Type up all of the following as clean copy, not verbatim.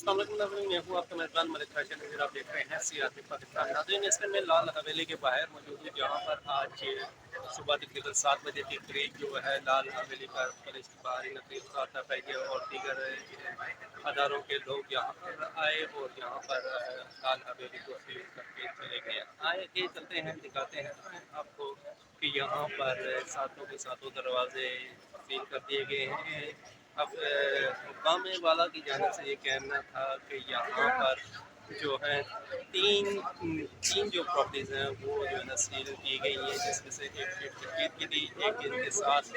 अस्सलाम वालेकुम नाज़रीन, मैं हूँ आपका मेज़बान मलिक राशिद नज़ीर। आप देख रहे हैं सीआरपी पाकिस्तान। नाज़रीन, इस समय मैं लाल हवेली के बाहर मौजूद हूँ, जहाँ पर आज सुबह तकरीबन 7 बजे के करीब जो है लाल हवेली पर पुलिस बाहरी नकीब फैजे और दीगर अदारों के लोग यहाँ पर आए और यहाँ पर लाल हवेली को सील करके चले गए। आए के चलते हैं, दिखाते हैं आपको कि यहाँ पर सातों के सातों दरवाजे सील कर दिए गए हैं। अब हुक्काम वाला की जानिब से ये कहना था कि यहाँ पर जो है तीन तीन जो प्रॉपर्टीज़ हैं वो जो है ना सील की गई हैं, जिसमें से एक शीट की थी, एक इनके साथ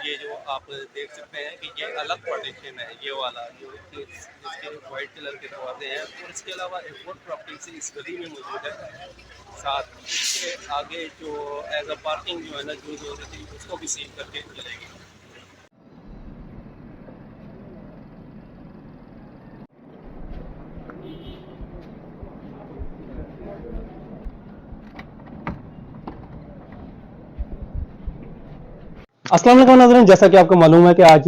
ये जो आप देख सकते हैं कि ये अलग पार्टीशन है, ये वाला जो जिसके वाइट कलर के दरवाजे हैं। और इसके अलावा एक और प्रॉपर्टी से इस गली में मौजूद है, साथ इसके आगे जो एज अ पार्किंग जो है ना जो थी उसको भी सील करके चलेगी। अस्सलाम वालेकुम नाज़रीन, जैसा कि आपको मालूम है कि आज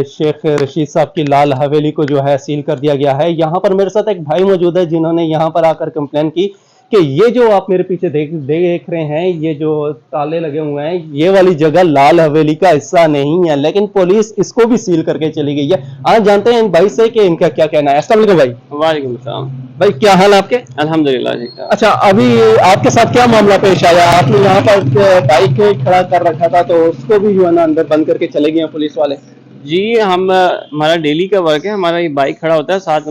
शेख रशीद साहब की लाल हवेली को जो है सील कर दिया गया है। यहाँ पर मेरे साथ एक भाई मौजूद है जिन्होंने यहाँ पर आकर कंप्लेन की कि ये जो आप मेरे पीछे देख रहे हैं, ये जो ताले लगे हुए हैं, ये वाली जगह लाल हवेली का हिस्सा नहीं है, लेकिन पुलिस इसको भी सील करके चली गई है। आज जानते हैं इन भाई से कि इनका क्या कहना है। अस्सलाम वालेकुम भाई। वालेकुम सलाम। भाई क्या हाल आपके? अल्हम्दुलिल्लाह जी। अच्छा, अभी आपके साथ क्या मामला पेश आया? आपने यहाँ पर बाइक खड़ा कर रखा था तो उसको भी जो है ना अंदर बंद करके चले गए पुलिस वाले। जी हम हमारा डेली का वर्क है, हमारा ये बाइक खड़ा होता है साथ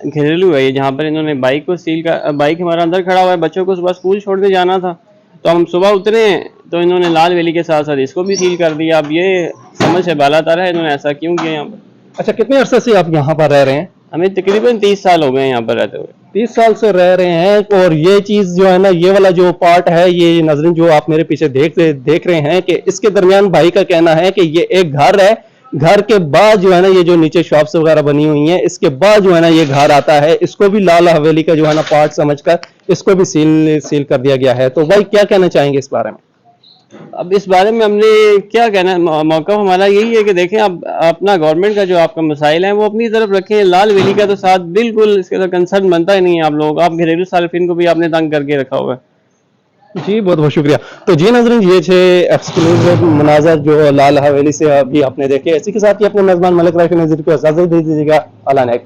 घरेलू है ये, जहाँ पर इन्होंने बाइक को सील का बाइक हमारा अंदर खड़ा हुआ है, बच्चों को सुबह स्कूल छोड़ने जाना था तो हम सुबह उतरे तो इन्होंने लाल वेली के साथ साथ इसको भी सील कर दिया। अब ये समझ से बालातर है, इन्होंने ऐसा क्यों किया यहाँ पर। अच्छा, कितने अरसे से आप यहाँ पर रह रहे हैं? हमें तकरीबन 30 साल हो गए यहाँ पर रहते हुए। 30 साल से रह रहे हैं। और ये चीज जो है ना, ये वाला जो पार्ट है, ये नाज़रीन जो आप मेरे पीछे देख रहे हैं कि इसके दरमियान भाई का कहना है कि ये एक घर है, घर के बाद जो है ना ये जो नीचे शॉप्स वगैरह बनी हुई हैं, इसके बाद जो है ना ये घर आता है। इसको भी लाल हवेली का जो है ना पार्ट समझकर इसको भी सील कर दिया गया है। तो भाई क्या कहना चाहेंगे इस बारे में? अब इस बारे में हमने क्या कहना है, मौका हमारा यही है कि देखें अब अपना गवर्नमेंट का जो आपका मसाइल है वो अपनी तरफ रखें। लाल वेली का तो साथ बिल्कुल इसके साथ कंसर्न बनता ही नहीं है। आप लोग आप घरेलू सार्फिन को भी आपने तंग करके रखा हुआ है। जी बहुत बहुत शुक्रिया। तो जी नाज़रीन, ये थे एक्सक्लूसिव मनाज़र जो लाल हवेली से अभी आपने देखे। इसी के साथ ही अपने मेज़बान मलिक राशिद नज़ीर को इजाज़त दे दीजिएगा। अल्लाह ने